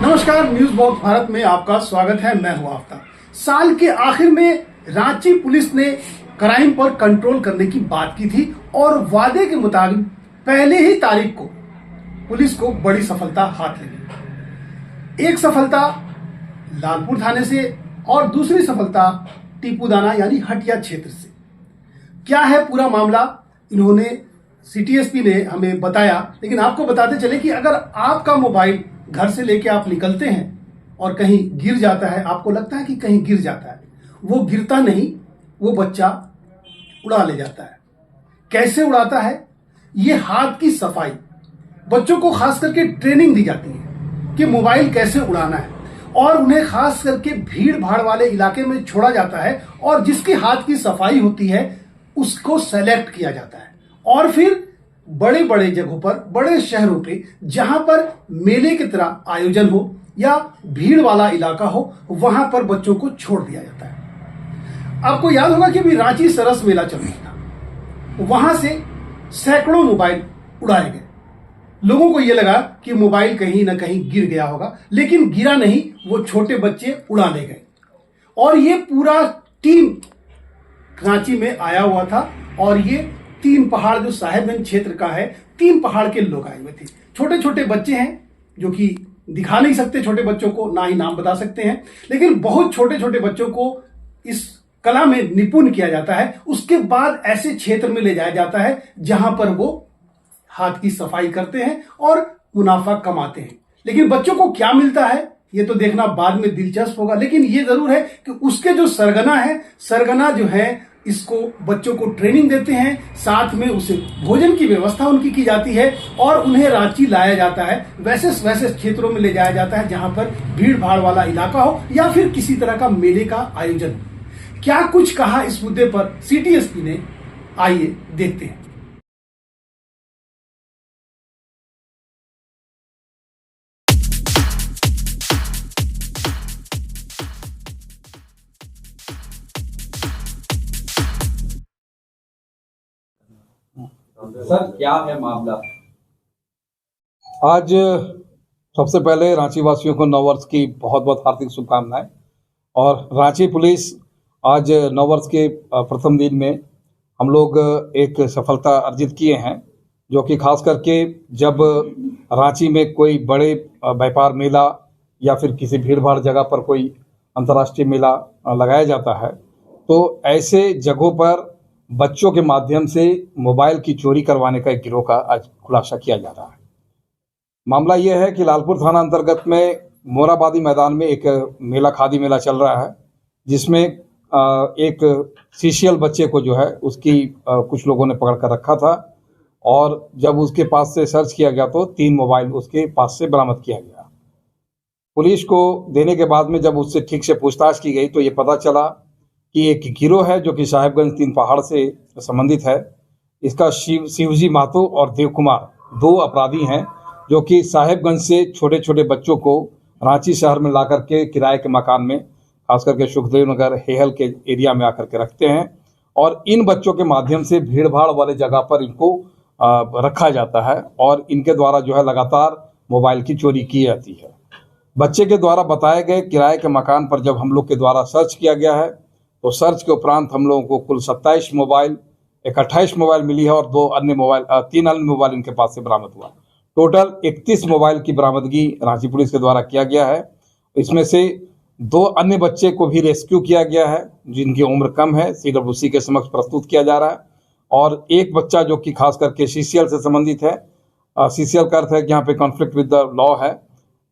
नमस्कार, news box Bharat में आपका स्वागत है। मैं हूं आफ्ताब। साल के आखिर में रांची पुलिस ने क्राइम पर कंट्रोल करने की बात की थी और वादे के मुताबिक पहले ही तारीख को पुलिस को बड़ी सफलता हाथ लगी। एक सफलता लालपुर थाने से और दूसरी सफलता टीपूदाना यानी हटिया क्षेत्र से। क्या है पूरा मामला, इन्होंने सीटीएसपी ने हमें बताया, लेकिन आपको बताते चले कि अगर आपका मोबाइल घर से लेके आप निकलते हैं और कहीं गिर जाता है, आपको लगता है कि कहीं गिर जाता है, वो गिरता नहीं, वो बच्चा उड़ा ले जाता है। कैसे उड़ाता है? ये हाथ की सफाई, बच्चों को खास करके ट्रेनिंग दी जाती है कि मोबाइल कैसे उड़ाना है और उन्हें खास करके भीड़ भाड़ वाले इलाके में छोड़ा जाता है और जिसकी हाथ की सफाई होती है उसको सेलेक्ट किया जाता है और फिर बड़े बड़े जगहों पर, बड़े शहरों पे जहां पर मेले की तरह आयोजन हो या भीड़ वाला इलाका हो, वहां पर बच्चों को छोड़ दिया जाता है। आपको याद होगा कि अभी रांची सरस मेला चल रहा था, वहां से सैकड़ों मोबाइल उड़ाए गए। लोगों को यह लगा कि मोबाइल कहीं ना कहीं गिर गया होगा, लेकिन गिरा नहीं, वो छोटे बच्चे उड़ा ले गए। और ये पूरा टीम रांची में आया हुआ था और ये 3 पहाड़ जो साहेबगंज क्षेत्र का है, 3 पहाड़ के लोग आए हुए थे। छोटे छोटे बच्चे हैं जो कि दिखा नहीं सकते, छोटे बच्चों को ना ही नाम बता सकते हैं, लेकिन बहुत छोटे छोटे बच्चों को इस कला में निपुण किया जाता है। उसके बाद ऐसे क्षेत्र में ले जाया जाता है जहां पर वो हाथ की सफाई करते हैं और मुनाफा कमाते हैं। लेकिन बच्चों को क्या मिलता है ये तो देखना बाद में दिलचस्प होगा, लेकिन ये जरूर है कि उसके जो सरगना है, सरगना जो है इसको बच्चों को ट्रेनिंग देते हैं, साथ में उसे भोजन की व्यवस्था उनकी की जाती है और उन्हें रांची लाया जाता है। वैसे वैसे क्षेत्रों में ले जाया जाता है जहां पर भीड़ भाड़ वाला इलाका हो या फिर किसी तरह का मेले का आयोजन हो। क्या कुछ कहा इस मुद्दे पर सीटीएसपी ने, आइए देखते हैं। सर क्या है मामला? आज सबसे पहले रांची वासियों को नववर्ष की बहुत बहुत हार्दिक शुभकामनाएं। और रांची पुलिस आज नववर्ष के प्रथम दिन में हम लोग एक सफलता अर्जित किए हैं, जो कि खास करके जब रांची में कोई बड़े व्यापार मेला या फिर किसी भीड़ भाड़ जगह पर कोई अंतर्राष्ट्रीय मेला लगाया जाता है, तो ऐसे जगहों पर बच्चों के माध्यम से मोबाइल की चोरी करवाने का एक गिरोह का आज खुलासा किया जा रहा है। मामला यह है कि लालपुर थाना अंतर्गत में मोराबादी मैदान में एक मेला, खादी मेला चल रहा है, जिसमें एक सीशियल बच्चे को जो है उसकी कुछ लोगों ने पकड़ कर रखा था और जब उसके पास से सर्च किया गया तो 3 मोबाइल उसके पास से बरामद किया गया। पुलिस को देने के बाद में जब उससे ठीक से पूछताछ की गई तो ये पता चला कि एक गिरोह है जो कि साहेबगंज 3 पहाड़ से संबंधित है। इसका शिवजी महतो और देव कुमार 2 अपराधी हैं जो कि साहेबगंज से छोटे छोटे बच्चों को रांची शहर में लाकर के किराए के मकान में, खास करके सुखदेव नगर हेहल के एरिया में आकर के रखते हैं और इन बच्चों के माध्यम से भीड़ भाड़ वाले जगह पर इनको रखा जाता है और इनके द्वारा जो है लगातार मोबाइल की चोरी की जाती है। बच्चे के द्वारा बताए गए किराए के मकान पर जब हम लोग के द्वारा सर्च किया गया है तो सर्च के उपरांत हम लोगों को कुल 27 मोबाइल, 28 मोबाइल मिली है और 3 अन्य मोबाइल इनके पास से बरामद हुआ। टोटल 31 मोबाइल की बरामदगी रांची पुलिस के द्वारा किया गया है। इसमें से 2 अन्य बच्चे को भी रेस्क्यू किया गया है जिनकी उम्र कम है, CWC के समक्ष प्रस्तुत किया जा रहा है। और एक बच्चा जो कि खास करके CCL से संबंधित है, CCL का अर्थ है कि यहाँ पे कॉन्फ्लिक्ट विद द लॉ है,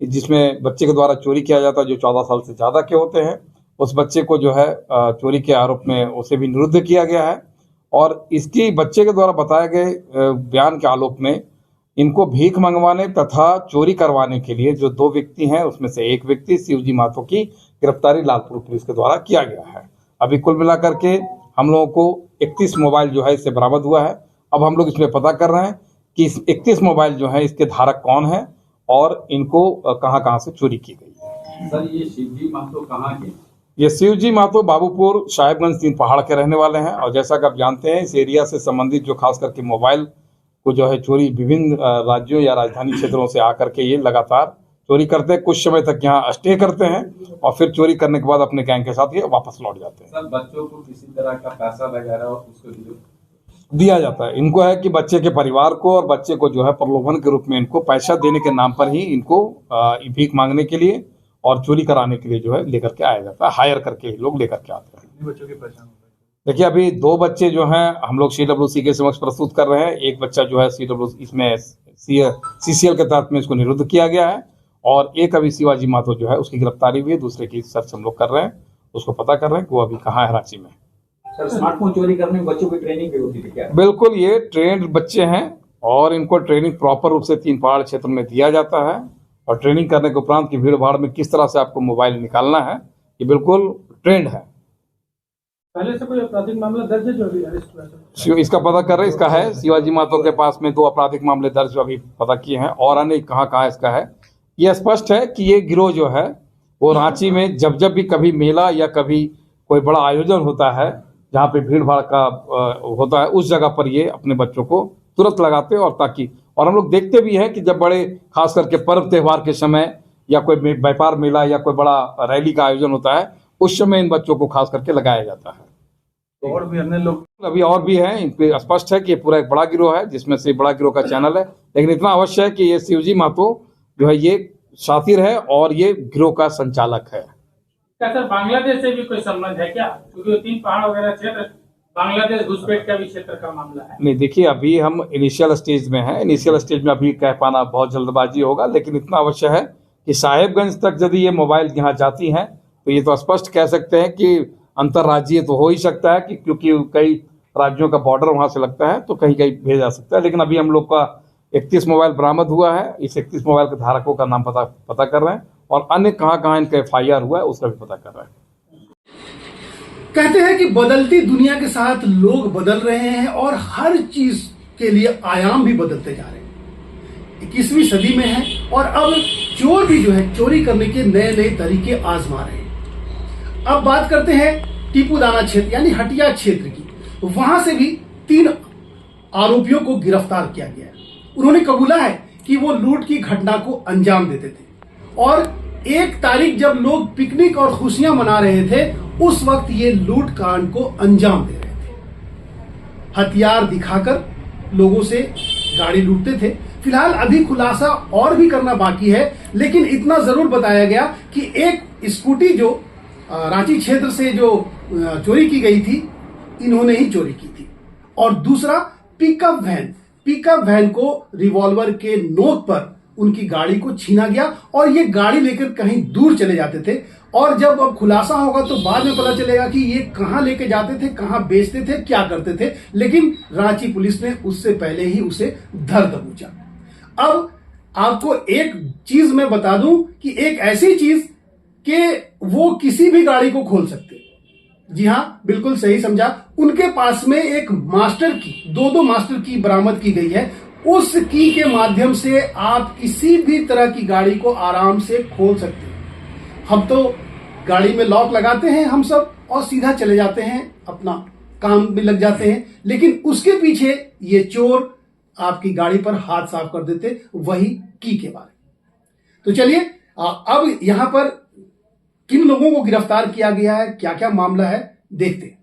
जिसमें बच्चे के द्वारा चोरी किया जाता है जो 14 साल से ज़्यादा के होते हैं। उस बच्चे को जो है चोरी के आरोप में उसे भी निरुद्ध किया गया है और इसकी बच्चे के द्वारा बताए गए बयान के आलोक में इनको भीख मंगवाने तथा चोरी करवाने के लिए जो 2 व्यक्ति हैं उसमें से एक व्यक्ति शिवजी महतो की गिरफ्तारी लालपुर पुलिस के द्वारा किया गया है। अभी कुल मिलाकर के हम लोगों को 31 मोबाइल जो है इससे बरामद हुआ है। अब हम लोग इसमें पता कर रहे हैं कि इस 31 मोबाइल जो है इसके धारक कौन है और इनको कहाँ से चोरी की गई है। सर ये शिवजी महतो कहाँ के? ये शिवजी महतो बाबूपुर साहेबगंज 3 पहाड़ के रहने वाले हैं और जैसा कि आप जानते हैं इस एरिया से संबंधित जो खास करके मोबाइल को जो है चोरी विभिन्न राज्यों या राजधानी क्षेत्रों से आकर के ये लगातार चोरी करते हैं, कुछ समय तक यहाँ स्टे करते हैं और फिर चोरी करने के बाद अपने गैंग के साथ ये वापस लौट जाते हैं। सर बच्चों को किसी तरह का पैसा वगैरह उसको दिया जाता है। इनको है कि बच्चे के परिवार को और बच्चे को जो है प्रलोभन के रूप में इनको पैसा देने के नाम पर ही इनको भीख मांगने के लिए और चोरी कराने के लिए जो है लेकर के आया जाता है। हायर करके ही लोग लेकर के आते हैं। बच्चों की पहचान? देखिए, अभी 2 बच्चे जो हैं हम लोग CWC के समक्ष प्रस्तुत कर रहे हैं। एक बच्चा जो है इसमें CCL के तहत में इसको निरुद्ध किया गया है और एक अभी शिवाजी माथुर जो है उसकी गिरफ्तारी हुई है। दूसरे की सर्च हम लोग कर रहे हैं, उसको पता कर रहे हैं कि वो अभी कहाँ है रांची में। सर स्मार्टफोन चोरी करने में बच्चों की ट्रेनिंग भी होती थी क्या? बिल्कुल, ये ट्रेंड बच्चे हैं और इनको ट्रेनिंग प्रॉपर रूप से 3 पहाड़ क्षेत्र में दिया जाता है और ट्रेनिंग करने के उपरांत की भीड़ भाड़ में किस तरह से आपको मोबाइल निकालना है, ये बिल्कुल ट्रेंड है। पहले से कोई आपराधिक मामला दर्ज है जो अभी अरेस्ट हुआ है? इसका पता कर रहे हैं। इसका है शिवाजी माथुर के पास में 2 आपराधिक मामले दर्ज अभी पता किए हैं और अन्य कहाँ इसका है। यह स्पष्ट है कि ये गिरोह जो है वो रांची में जब भी कभी मेला या कभी कोई बड़ा आयोजन होता है जहाँ पे भीड़ भाड़ का होता है, उस जगह पर ये अपने बच्चों को तुरंत लगाते हैं और हम लोग देखते भी हैं कि जब बड़े खास करके पर्व त्यौहार के समय या कोई व्यापार मेला या कोई बड़ा रैली का आयोजन होता है, उस समय इन बच्चों को खास करके लगाया जाता है। तो और भी अन्य लोग अभी और भी हैं। इन पे स्पष्ट है कि ये पूरा एक बड़ा गिरोह है जिसमें से बड़ा गिरोह का चैनल है, लेकिन इतना अवश्य है कि ये शिवजी महतो जो है ये शातिर है और ये गिरोह का संचालक है। क्या सर बांग्लादेश से भी कोई संबंध है क्या? क्योंकि 3 पहाड़ वगैरह क्षेत्र बांग्लादेश घुसपैठ का भी क्षेत्र का मामला है। नहीं, देखिए, अभी हम इनिशियल स्टेज में हैं। इनिशियल स्टेज में अभी कह पाना बहुत जल्दबाजी होगा, लेकिन इतना अवश्य है कि साहेबगंज तक यदि ये मोबाइल यहाँ जाती हैं तो ये तो स्पष्ट कह सकते हैं कि अंतर्राज्यीय तो हो ही सकता है कि क्योंकि कई राज्यों का बॉर्डर वहाँ से लगता है तो कहीं कहीं भेजा जा सकता है। लेकिन अभी हम लोग का 31 मोबाइल बरामद हुआ है। इस 31 मोबाइल के धारकों का नाम पता कर रहे हैं और अन्य कहाँ इनका FIR हुआ है उसका भी पता कर रहे हैं। कहते हैं कि बदलती दुनिया के साथ लोग बदल रहे हैं और हर चीज के लिए आयाम भी बदलते जा रहे हैं। 21वीं सदी में है और अब चोर भी जो है चोरी करने के नए तरीके आजमा रहे हैं। अब बात करते हैं टीपूदाना क्षेत्र यानी हटिया क्षेत्र की। वहां से भी 3 आरोपियों को गिरफ्तार किया गया है। उन्होंने कबूला है कि वो लूट की घटना को अंजाम देते थे और 1 तारीख जब लोग पिकनिक और खुशियां मना रहे थे उस वक्त ये लूट कांड को अंजाम दे रहे थे। हथियार दिखाकर लोगों से गाड़ी लूटते थे। फिलहाल अभी खुलासा और भी करना बाकी है, लेकिन इतना जरूर बताया गया कि एक स्कूटी जो रांची क्षेत्र से जो चोरी की गई थी इन्होंने ही चोरी की थी और दूसरा पिकअप वैन को रिवॉल्वर के नोक पर उनकी गाड़ी को छीना गया और ये गाड़ी लेकर कहीं दूर चले जाते थे और जब अब खुलासा होगा तो बाद में पता चलेगा कि ये कहां लेके जाते थे, कहां बेचते थे, क्या करते थे। लेकिन रांची पुलिस ने उससे पहले ही उसे धर दबोचा। अब आपको एक चीज मैं बता दूं कि एक ऐसी चीज कि वो किसी भी गाड़ी को खोल सकते। जी हां, बिल्कुल सही समझा। उनके पास में एक मास्टर की 2 मास्टर की बरामद की गई है। उस की के माध्यम से आप किसी भी तरह की गाड़ी को आराम से खोल सकते हैं। हम तो गाड़ी में लॉक लगाते हैं हम सब और सीधा चले जाते हैं, अपना काम में लग जाते हैं, लेकिन उसके पीछे ये चोर आपकी गाड़ी पर हाथ साफ कर देते, वही की के बारे। तो चलिए अब यहां पर किन लोगों को गिरफ्तार किया गया है, क्या क्या मामला है, देखते हैं।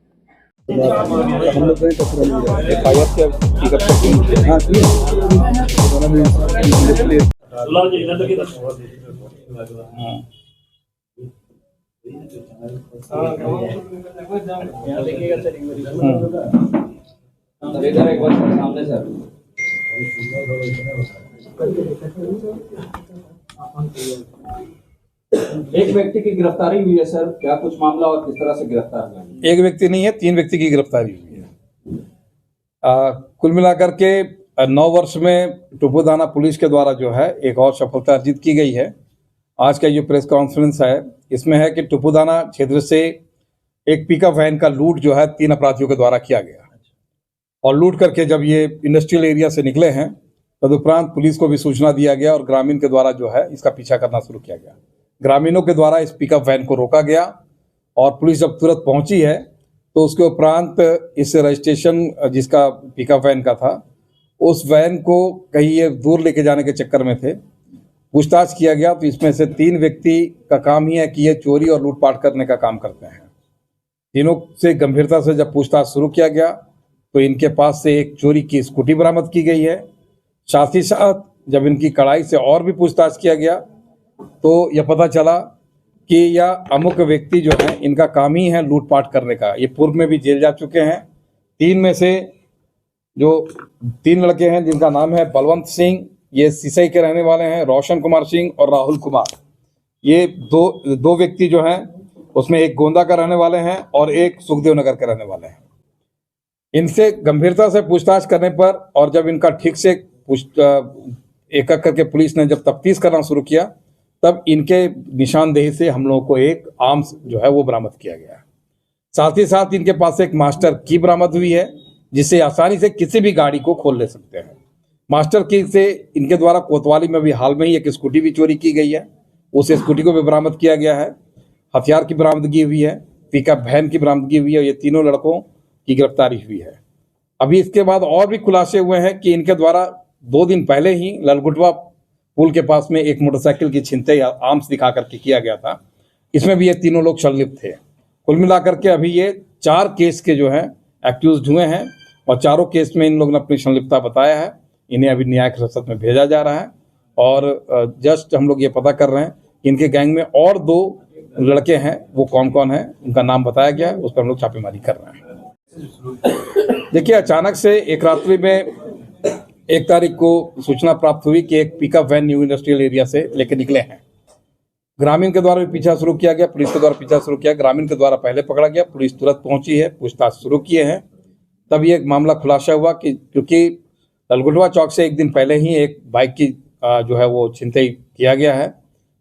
इधर एक बार सामने सर। एक व्यक्ति की गिरफ्तारी हुई है सर, क्या कुछ मामला और किस तरह से गिरफ्तार हुआ? एक व्यक्ति नहीं है, 3 व्यक्ति की गिरफ्तारी हुई है। कुल मिलाकर के 9 वर्ष में टीपूदाना पुलिस के द्वारा जो है एक और सफलता अर्जित की गई है। आज का जो प्रेस कॉन्फ्रेंस है इसमें है कि टीपूदाना क्षेत्र से एक पिकअप वैन का लूट जो है 3 अपराधियों के द्वारा किया गया और लूट करके जब ये इंडस्ट्रियल एरिया से निकले हैं तदुपरांत पुलिस को भी सूचना दिया गया और ग्रामीण के द्वारा जो है इसका पीछा करना शुरू किया गया। ग्रामीणों के द्वारा इस पिकअप वैन को रोका गया और पुलिस जब तुरंत पहुंची है तो उसके उपरांत इस रजिस्ट्रेशन जिसका पिकअप वैन का था उस वैन को कहीं ये दूर लेके जाने के चक्कर में थे पूछताछ किया गया तो इसमें से 3 व्यक्ति का काम ही है कि ये चोरी और लूटपाट करने का काम करते हैं। तीनों से गंभीरता से जब पूछताछ शुरू किया गया तो इनके पास से एक चोरी की स्कूटी बरामद की गई है। साथ ही साथ जब इनकी कड़ाई से और भी पूछताछ किया गया तो यह पता चला कि यह अमुक व्यक्ति जो है इनका काम ही है लूटपाट करने का। ये पूर्व में भी जेल जा चुके हैं। 3 में से जो 3 लड़के हैं जिनका नाम है बलवंत सिंह, ये सिसई के रहने वाले हैं, रोशन कुमार सिंह और राहुल कुमार, ये दो व्यक्ति जो हैं उसमें एक गोंदा का रहने वाले हैं और एक सुखदेव नगर के रहने वाले हैं। इनसे गंभीरता से पूछताछ करने पर और जब इनका ठीक से एक एक करके पुलिस ने जब तफ्तीश करना शुरू किया तब इनके निशानदेही से हम लोगों को एक आर्म्स जो है वो बरामद किया गया। साथ ही साथ इनके पास एक मास्टर की बरामद हुई है जिससे आसानी से किसी भी गाड़ी को खोल ले सकते हैं। मास्टर की से इनके द्वारा कोतवाली में भी हाल में ही एक स्कूटी भी चोरी की गई है, उस स्कूटी को भी बरामद किया गया है। हथियार की बरामदगी हुई है, पिकअप वैन की बरामदगी हुई है। ये तीनों लड़कों की गिरफ्तारी हुई है। अभी इसके बाद और भी खुलासे हुए हैं कि इनके द्वारा 2 दिन पहले ही ललगुटवा पुल के पास में एक मोटरसाइकिल की छिनतई आर्म्स दिखा करके किया गया था। इसमें भी ये तीनों लोग संलिप्त थे। कुल मिलाकर के अभी ये 4 केस के जो है एक्यूज्ड हुए हैं और चारों केस में इन लोगों ने अपनी संलिप्तता बताया है। इन्हें अभी न्यायिक हिरासत में भेजा जा रहा है और जस्ट हम लोग ये पता कर रहे हैं कि इनके गैंग में और 2 लड़के हैं, वो कौन कौन है उनका नाम बताया गया है, उस पर हम लोग छापेमारी कर रहे हैं। देखिए, अचानक से एक रात्रि में 1 तारीख को सूचना प्राप्त हुई कि एक pickup van new industrial area से लेकर निकले हैं। ग्रामीण के द्वारा भी पीछा शुरू किया गया, पुलिस के द्वारा पीछा शुरू किया। ग्रामीण के द्वारा पहले पकड़ा गया, पुलिस तुरंत पहुंची है, पूछताछ शुरू किए हैं। तब ये मामला खुलासा हुआ कि क्योंकि ललगुटवा चौक से 1 दिन पहले ही एक बाइक की जो है वो छिनतई किया गया है,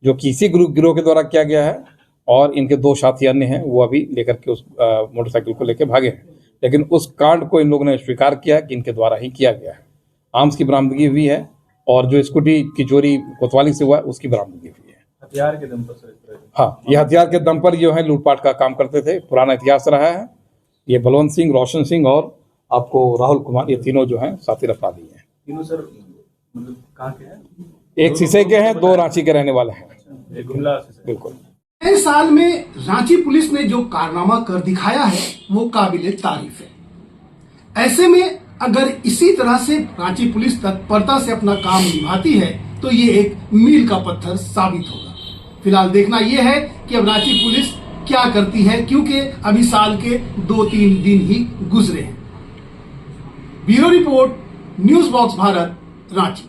जो कि इसी गिरोह के द्वारा किया गया है और इनके 2 साथी अन्य हैं, वो अभी लेकर के उस मोटरसाइकिल को लेकर भागे हैं। लेकिन उस कांड को इन लोगों ने स्वीकार किया कि इनके द्वारा ही किया गया है। आर्म्स की बरामदगी हुई है और जो स्कूटी की चोरी कोतवाली से हुआ है उसकी बरामदगी हुई है। हथियार के दम पर सर? हाँ, ये हथियार के दम पर जो है लूटपाट का काम करते थे, पुराना इतिहास रहा है। ये बलवंत सिंह, रोशन सिंह और आपको राहुल कुमार, ये तीनों जो हैं साथी अपराधी हैं। तीनों सर मतलब कहाँ के हैं? एक सिसई के हैं, 2 रांची के रहने वाले हैं। बिल्कुल। नए साल में रांची पुलिस ने जो कारनामा कर दिखाया है वो काबिले तारीफ है। ऐसे में अगर इसी तरह से रांची पुलिस तत्परता से अपना काम निभाती है तो ये एक मील का पत्थर साबित होगा। फिलहाल देखना यह है कि अब रांची पुलिस क्या करती है, क्योंकि अभी साल के 2-3 दिन ही गुजरे हैं। Bureau report, news box Bharat, Ranchi.